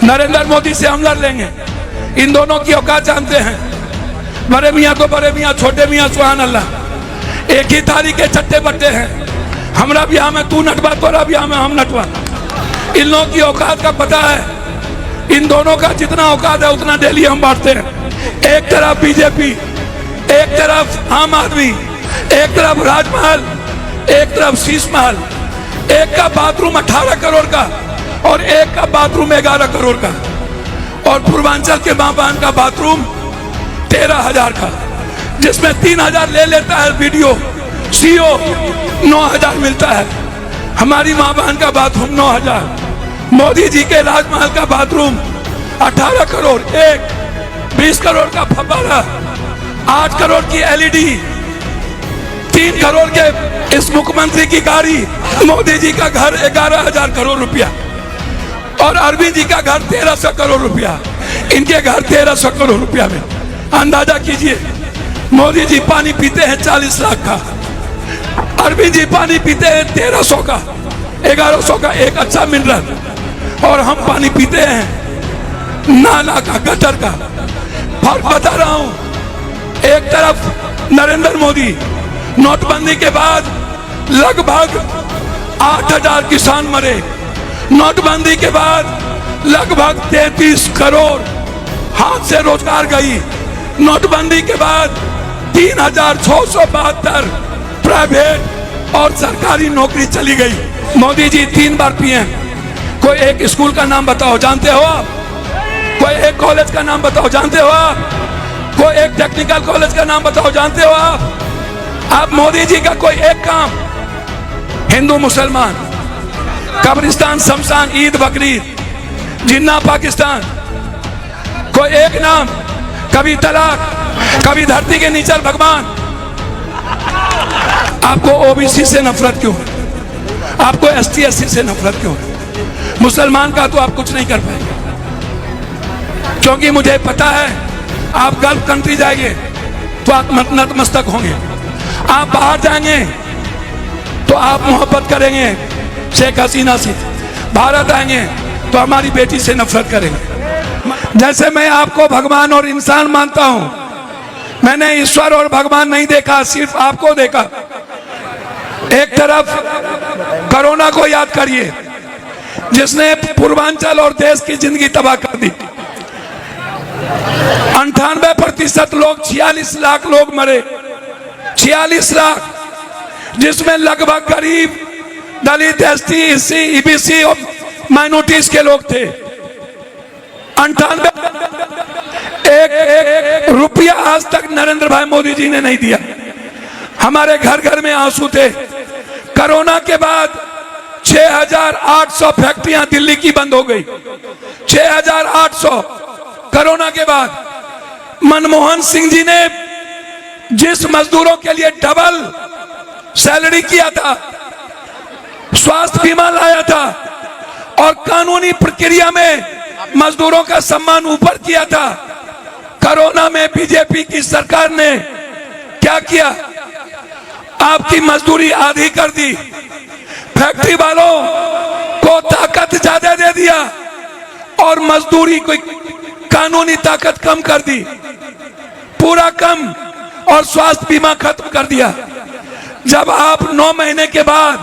नरेंद्र मोदी से हम लड़ लेंगे। इन दोनों की औकात जानते हैं। बड़े मियाँ को बड़े मियाँ, छोटे मियाँ सुभान अल्लाह। एक ही थाली के चट्टे बट्टे हैं। हमारा ब्याह में तू नटवा, तोरा ब्याह में हम नटवा। इन लोगों की औकात का पता है। इन दोनों का जितना औकात है उतना डेली हम बांटते हैं। एक तरफ बीजेपी, एक तरफ आम आदमी, एक तरफ राजमहल, एक तरफ शीश महल। एक का बाथरूम 18 करोड़ का और एक का बाथरूम 11 करोड़ का। और पूर्वांचल के माँ बहन का बाथरूम 13,000 का, जिसमें 3,000 ले लेता है वीडियो सीओ, 9,000 मिलता है। हमारी माँ बहन का बाथरूम 9,000। मोदी जी के राजमहल का बाथरूम 18 करोड़, एक 20 करोड़ का फव्वारा, 8 करोड़ की एलईडी, 3 करोड़ के इस मुख्यमंत्री की गाड़ी। मोदी जी का घर 11,000 करोड़ रुपया और अरविंद जी का घर 1,300 करोड़ रुपया। इनके घर 1,300 करोड़ रुपया में। अंदाजा कीजिए, मोदी जी पानी पीते हैं 40 लाख का, अरविंद जी पानी पीते हैं 1,300 का, 1,100 का एक अच्छा मिनरल, और हम पानी पीते हैं नाला का, गटर का। फर्क बता रहा हूं। एक तरफ नरेंद्र मोदी, नोटबंदी के बाद लगभग 8,000 किसान मरे। नोटबंदी के बाद लगभग 33 करोड़ हाथ से रोजगार गई। नोटबंदी के बाद 3,672 प्राइवेट और सरकारी नौकरी चली गई। मोदी जी 3 बार पिए। कोई एक स्कूल का नाम बताओ, जानते हो आप? कोई एक कॉलेज का नाम बताओ, जानते हो आप? कोई एक टेक्निकल कॉलेज का नाम बताओ, जानते हो आप? आप मोदी जी का कोई एक काम, हिंदू मुसलमान, कब्रिस्तान, शमशान, ईद बकरीद, जिन्ना पाकिस्तान, कोई एक नाम, कभी तलाक, कभी धरती के नीचे भगवान। आपको ओबीसी से नफरत क्यों है? आपको एसटी एससी से नफरत क्यों है? मुसलमान का तो आप कुछ नहीं कर पाएंगे, क्योंकि मुझे पता है आप गल्फ कंट्री जाएंगे तो आप नतमस्तक होंगे। आप बाहर जाएंगे तो आप मोहब्बत करेंगे शेख हसीना से। भारत आएंगे तो हमारी बेटी से नफरत करेंगे। जैसे मैं आपको भगवान और इंसान मानता हूं, मैंने ईश्वर और भगवान नहीं देखा, सिर्फ आपको देखा। एक तरफ कोरोना को याद करिए, जिसने पूर्वांचल और देश की जिंदगी तबाह कर दी। 98% लोग, 46 लाख लोग मरे, 46 लाख, जिसमें लगभग गरीब, दलित, एसटी, एससी, ईबीसी और माइनॉरिटीज के लोग थे। 98 एक रुपया आज तक नरेंद्र भाई मोदी जी ने नहीं दिया। हमारे घर घर में आंसू थे। कोरोना के बाद 6,800 फैक्ट्रियां दिल्ली की बंद हो गई। 6,800 कोरोना के बाद। मनमोहन सिंह जी ने जिस मजदूरों के लिए डबल सैलरी किया था, स्वास्थ्य बीमा लाया था और कानूनी प्रक्रिया में मजदूरों का सम्मान ऊपर किया था, कोरोना में बीजेपी की सरकार ने क्या किया? आपकी मजदूरी आधी कर दी, फैक्ट्री वालों को ताकत ज्यादा दे दिया और मजदूरी को कानूनी ताकत कम कर दी, पूरा कम, और स्वास्थ्य बीमा खत्म कर दिया। जब आप 9 महीने के बाद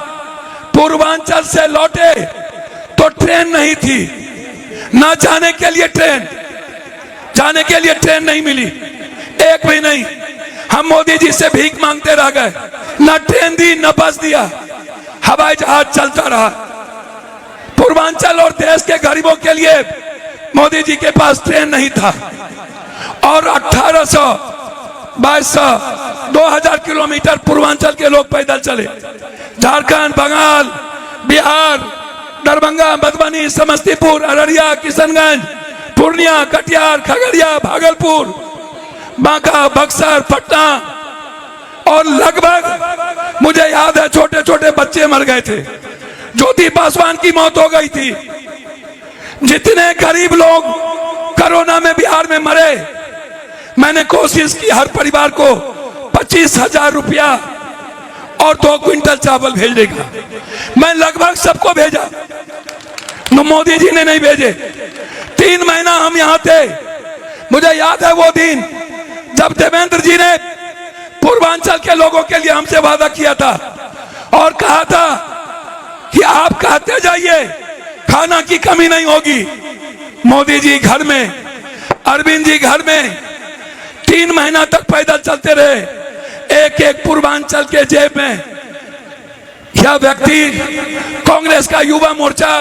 पूर्वांचल से लौटे तो ट्रेन नहीं थी, ना जाने के लिए ट्रेन, जाने के लिए ट्रेन नहीं मिली, एक भी नहीं। हम मोदी जी से भीख मांगते रह गए, ना ट्रेन दी, ना बस दिया, हवाई जहाज चलता रहा। पूर्वांचल और देश के गरीबों के लिए मोदी जी के पास ट्रेन नहीं था और 1800, 2200, 2000 किलोमीटर पूर्वांचल के लोग पैदल चले। झारखंड, बंगाल, बिहार, दरभंगा, मधुबनी, समस्तीपुर, अररिया, किशनगंज, पूर्णिया, कटिहार, खगड़िया, भागलपुर, बांका, बक्सर, पटना, और लगभग मुझे याद है छोटे छोटे बच्चे मर गए थे। ज्योति पासवान की मौत हो गई थी। जितने गरीब लोग कोरोना में बिहार में मरे, मैंने कोशिश की हर परिवार को 25,000 रुपया और 2 क्विंटल चावल भेजने का। मैं लगभग सबको भेजा, मोदी जी ने नहीं भेजे। 3 महीना हम यहां थे। मुझे याद है वो दिन जब देवेंद्र जी ने पूर्वांचल के लोगों के लिए हमसे वादा किया था और कहा था कि आप कहते जाइए, खाना की कमी नहीं होगी। मोदी जी घर में, अरविंद जी घर में 3 महीना तक पैदल चलते रहे, एक एक पूर्वांचल के जेब में। यह व्यक्ति कांग्रेस का युवा मोर्चा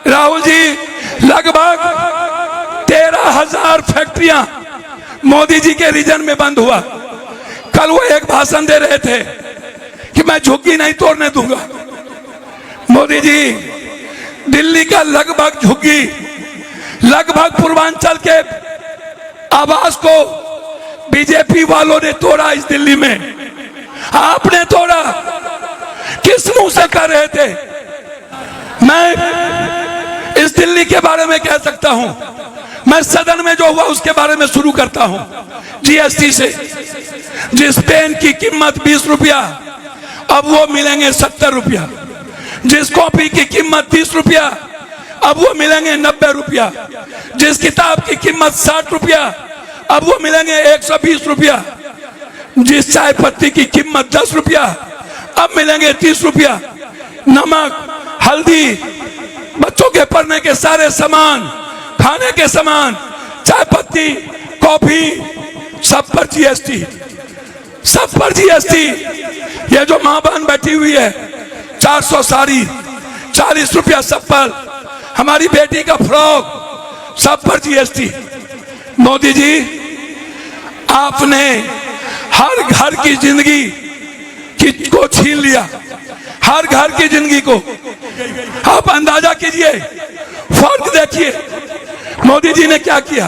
राहुल जी, लगभग 13,000 फैक्ट्रियां मोदी जी के रीजन में बंद हुआ। कल वो एक भाषण दे रहे थे कि मैं झुग्गी नहीं तोड़ने दूंगा। मोदी जी, दिल्ली का लगभग झुग्गी, लगभग पूर्वांचल के आवास को बीजेपी वालों ने तोड़ा। इस दिल्ली में आपने तोड़ा, किस मुंह से कर रहे थे? मैं इस दिल्ली के बारे में कह सकता हूं। मैं सदन में जो हुआ उसके बारे में शुरू करता हूं। जीएसटी से जिस पेन की कीमत 20 रुपया, अब वो मिलेंगे 70 रुपया। जिस कॉपी की कीमत 30 रुपया, अब वो मिलेंगे 90 रुपया। जिस किताब की कीमत 60 रुपया, अब वो मिलेंगे 120 रुपया। जिस चाय पत्ती की कीमत 10 रुपया, अब मिलेंगे 30 रुपया। नमक, हल्दी, बच्चों के पढ़ने के सारे सामान, खाने के सामान, चाय पत्ती, कॉफी, सब पर जीएसटी, सब पर जीएसटी। ये जो मां बहन बैठी हुई है, 400 साड़ी, 40 रुपया चप्पल, हमारी बेटी का फ्रॉक, सब पर जीएसटी। मोदी जी, आपने हर घर की जिंदगी को छीन लिया, हर घर की जिंदगी को। आप अंदाजा कीजिए, फर्क देखिए। मोदी जी ने क्या किया?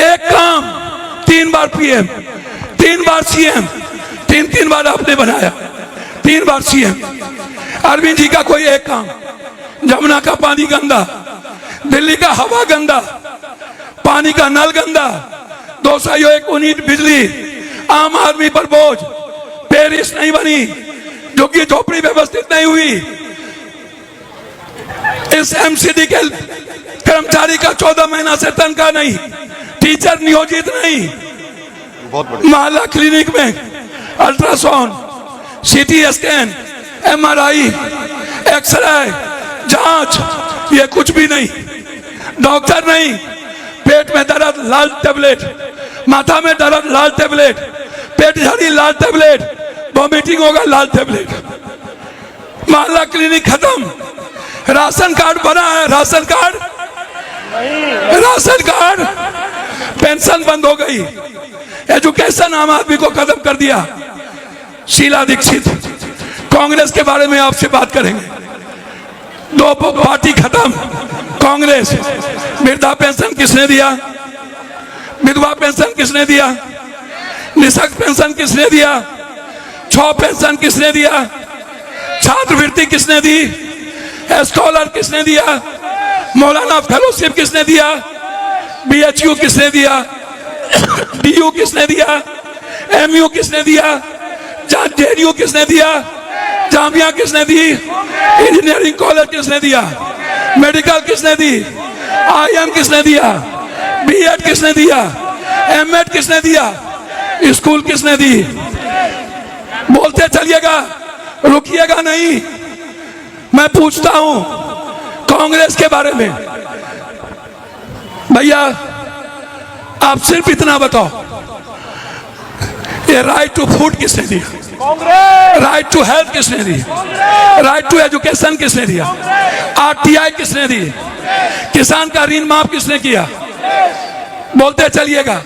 एक काम, 3 बार पीएम, 3 बार सीएम, 3 बार आपने बनाया, 3 बार सीएम। अरविंद जी का कोई एक काम, जमुना का पानी गंदा, दिल्ली का हवा गंदा, पानी का नल गंदा, 201 यूनिट बिजली, आम आदमी पर बोझ, पेरिस नहीं बनी, झुग्गी झोपड़ी व्यवस्थित नहीं हुई। इस एमसीडी के कर्मचारी का 14 महीना से तनख्वाह नहीं, टीचर नियोजित नहीं, मोहल्ला क्लिनिक में ultrasound, CT scan, MRI, x ray, जांच, ये कुछ भी नहीं। डॉक्टर नहीं, पेट में दर्द लाल टेबलेट, माथा में दर्द लाल टेबलेट, पेट झड़ी लाल टेबलेट, वॉमिटिंग होगा लाल टेबलेट। मोहल्ला क्लिनिक खत्म। राशन कार्ड बना है, ration card, ration card, pension बंद हो गई। एजुकेशन आम आदमी को खत्म कर दिया। शीला दीक्षित, कांग्रेस के बारे में आपसे बात करेंगे। 2 पार्टी खत्म, कांग्रेस। वृद्धा पेंशन किसने दिया? विधवा पेंशन किसने दिया? निःशक्त पेंशन किसने दिया? 6 पेंशन किसने दिया? छात्रवृत्ति किसने दी? स्कॉलर किसने दिया? मौलाना फेलोशिप किसने दिया? बीएचयू किसने दिया? डीयू किसने दिया? एमयू किसने दिया? जेडीयू किसने दिया? जामिया किसने दी? इंजीनियरिंग कॉलेज किसने दिया? मेडिकल किसने दी? आईएम किसने दिया? बीएड किसने दिया? एमएड किसने दिया? स्कूल किसने दी? बोलते चलिएगा, रुकिएगा नहीं। मैं पूछता हूं कांग्रेस के बारे में, भैया आप सिर्फ इतना बताओ, ये राइट टू फूड किसने दिया? राइट टू हेल्थ किसने दी? राइट टू एजुकेशन किसने दिया? आरटीआई किसने दी? किसान का ऋण माफ किसने किया? बोलते चलिएगा।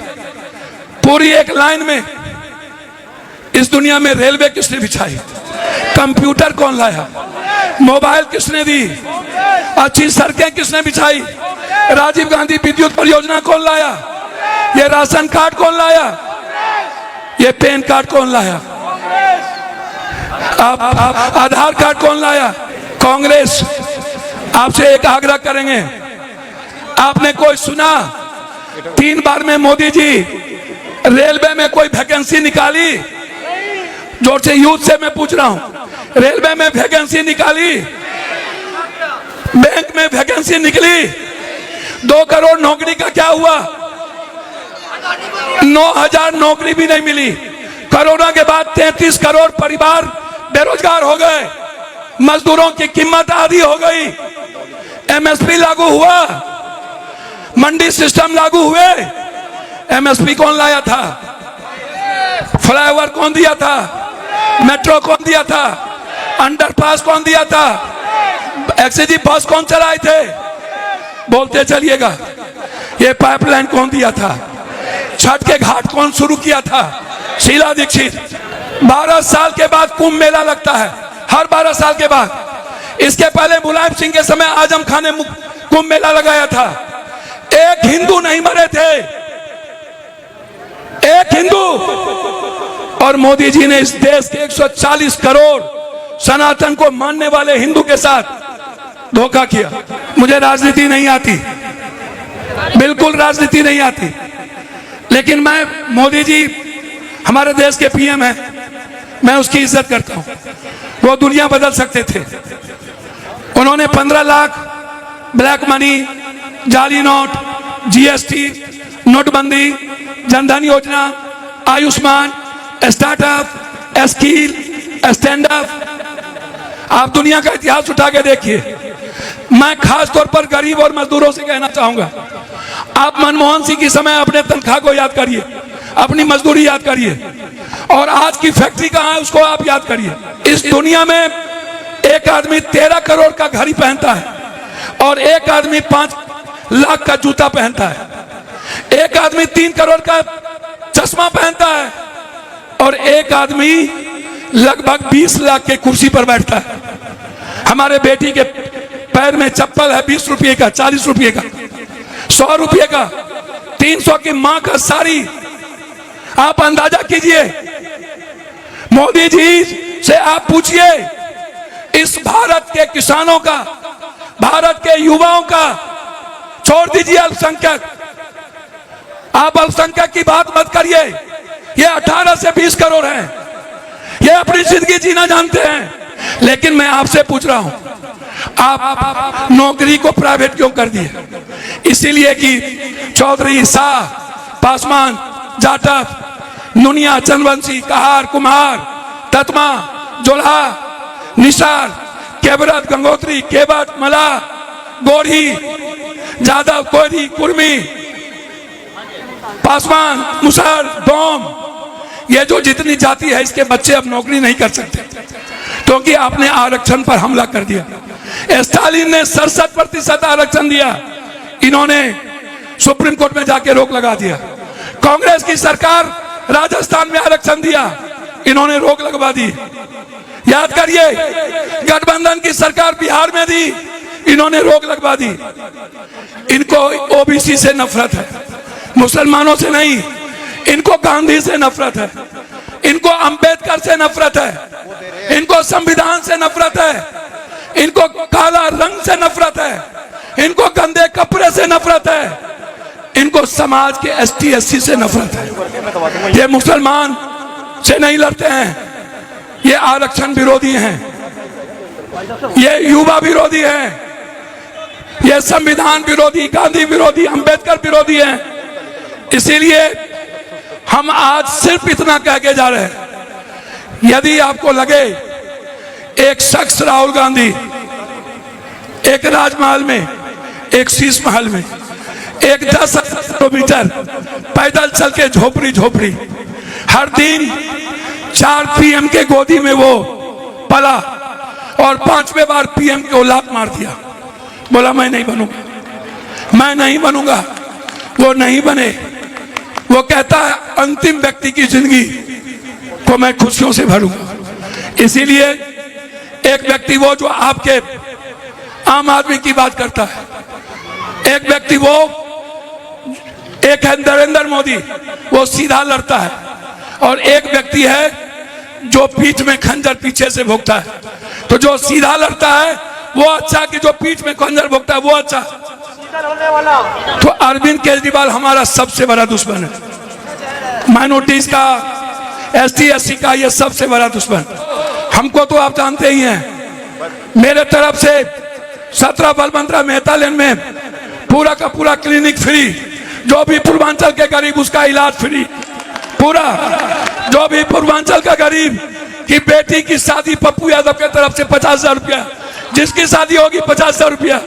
पूरी एक लाइन में इस दुनिया में रेलवे किसने बिछाई? कंप्यूटर कौन लाया? मोबाइल किसने दी? अच्छी सड़कें किसने बिछाई? राजीव गांधी विद्युत परियोजना कौन लाया? ये राशन कार्ड कौन लाया? ये पैन कार्ड कौन लाया? आप आधार कार्ड कौन लाया? कांग्रेस। आपसे एक आग्रह करेंगे, आपने कोई सुना 3 बार में मोदी जी रेलवे में कोई वैकेंसी निकाली? जोर से यूथ से मैं पूछ रहा हूं, रेलवे में वैकेंसी निकाली? बैंक में वैकेंसी निकली? 2 करोड़ नौकरी का क्या हुआ? 9,000 नौकरी भी नहीं मिली। कोरोना के बाद 33 करोड़ परिवार बेरोजगार हो गए, मजदूरों की कीमत आधी हो गई, एमएसपी लागू हुआ, मंडी सिस्टम लागू हुए। एमएसपी कौन लाया था? फ्लाईओवर कौन दिया था? मेट्रो कौन दिया था? अंडरपास कौन दिया था? एक्सजी बस कौन चलाए थे? बोलते चलिएगा। ये पाइपलाइन कौन दिया था? छठ के घाट कौन शुरू किया था? शीला दीक्षित। 12 साल के बाद कुंभ मेला लगता है, हर 12 साल के बाद। इसके पहले मुलायम सिंह के समय आजम खान ने कुंभ मेला लगाया था। एक हिंदू नहीं मरे थे, एक हिंदू। और मोदी जी ने इस देश के 140 करोड़ सनातन को मानने वाले हिंदू के साथ धोखा किया। मुझे राजनीति नहीं आती, बिल्कुल राजनीति नहीं आती, लेकिन मैं, मोदी जी हमारे देश के पीएम हैं, मैं उसकी इज्जत करता हूं। वो दुनिया बदल सकते थे। उन्होंने 15 लाख ब्लैक मनी, जाली नोट, जीएसटी, नोटबंदी, जनधन योजना, Ayushman, startup, skill, stand up. आप दुनिया का इतिहास उठा के देखिए। मैं खास तौर पर गरीब और मजदूरों से कहना चाहूंगा, आप मनमोहन सिंह के समय अपने तनख्वाह को याद करिए, अपनी मजदूरी याद करिए, और आज की फैक्ट्री कहां है उसको आप याद करिए। इस दुनिया में एक आदमी 13 करोड़ का घड़ी पहनता है, और एक आदमी 5 लाख का जूता पहनता है, एक आदमी 3 करोड़ का चश्मा पहनता है, और एक आदमी लगभग 20 लाख के कुर्सी पर बैठता है। हमारे बेटी के पैर में चप्पल है 20 रुपये का, 40 रुपये का, 100 रुपये का, 300 की मां का साड़ी। आप अंदाजा कीजिए। मोदी जी से आप पूछिए, इस भारत के किसानों का, भारत के युवाओं का, छोड़ दीजिए अल्पसंख्यक, आप अल्पसंख्यक की बात मत करिए। ये 18 से 20 करोड़ हैं, ये अपनी जिंदगी जीना जानते हैं। लेकिन मैं आपसे पूछ रहा हूं, आप नौकरी को प्राइवेट क्यों कर दिए? इसीलिए कि चौधरी, शाह, पासवान, जाटव, नुनिया, चंद्रवंशी, कहार, कुम्हार, ततमा, जोल्हा, निषाद, केवरत, गंगोत्री, केवट, मला, गोढ़ी, जादव, कोयरी, कुर्मी, पासवान, मुसहर, डोम, ये जो जितनी जाति है, इसके बच्चे अब नौकरी नहीं कर सकते, क्योंकि आपने आरक्षण पर हमला कर दिया। स्टालिन ने 67% आरक्षण दिया, इन्होंने सुप्रीम कोर्ट में जाके रोक लगा दिया। कांग्रेस की सरकार राजस्थान में आरक्षण दिया, इन्होंने रोक लगवा दी। याद करिए, गठबंधन की सरकार बिहार में दी, इन्होंने रोक लगवा दी। इनको ओबीसी से नफरत है, मुसलमानों से नहीं। इनको गांधी से नफरत है, इनको अंबेडकर से नफरत है, इनको संविधान से नफरत है, इनको काला रंग से नफरत है, इनको गंदे कपड़े से नफरत है, इनको समाज के एसटी एससी से नफरत है। ये मुसलमान से नहीं लड़ते हैं, ये आरक्षण विरोधी हैं, ये युवा विरोधी हैं, ये संविधान विरोधी, गांधी विरोधी, अंबेडकर विरोधी हैं। इसीलिए हम आज सिर्फ इतना कह के जा रहे हैं, यदि आपको लगे एक शख्स राहुल गांधी एक राजमहल में, एक शीश महल में, एक 10 किलोमीटर पैदल चल के झोपड़ी झोपड़ी, हर दिन 4 पीएम के गोदी में वो पला और 5वें बार पीएम को लात मार दिया, बोला मैं नहीं बनूंगा, मैं नहीं बनूंगा, वो नहीं बने। वो कहता है अंतिम व्यक्ति की जिंदगी को मैं खुशियों से भरूंगा। इसीलिए एक व्यक्ति वो जो आपके आम आदमी की बात करता है, एक व्यक्ति वो एक है नरेंद्र मोदी, वो सीधा लड़ता है, और एक व्यक्ति है जो पीठ में खंजर पीछे से भोगता है। तो जो सीधा लड़ता है वो अच्छा, कि जो पीठ में खंजर भोगता है वो अच्छा। तो अरविंद केजरीवाल हमारा सबसे बड़ा दुश्मन है, माइनॉरिटीज का, एसटी एससी का, ये सबसे बड़ा दुश्मन। हमको तो आप जानते ही हैं, मेरे तरफ से 17 बलवंतराव मेहता लेन में पूरा का पूरा क्लिनिक फ्री, जो भी पूर्वांचल के गरीब उसका इलाज फ्री पूरा। जो भी पूर्वांचल का गरीब की बेटी की शादी पप्पू यादव के तरफ से 50,000 रुपया, जिसकी शादी होगी 50,000 रुपया।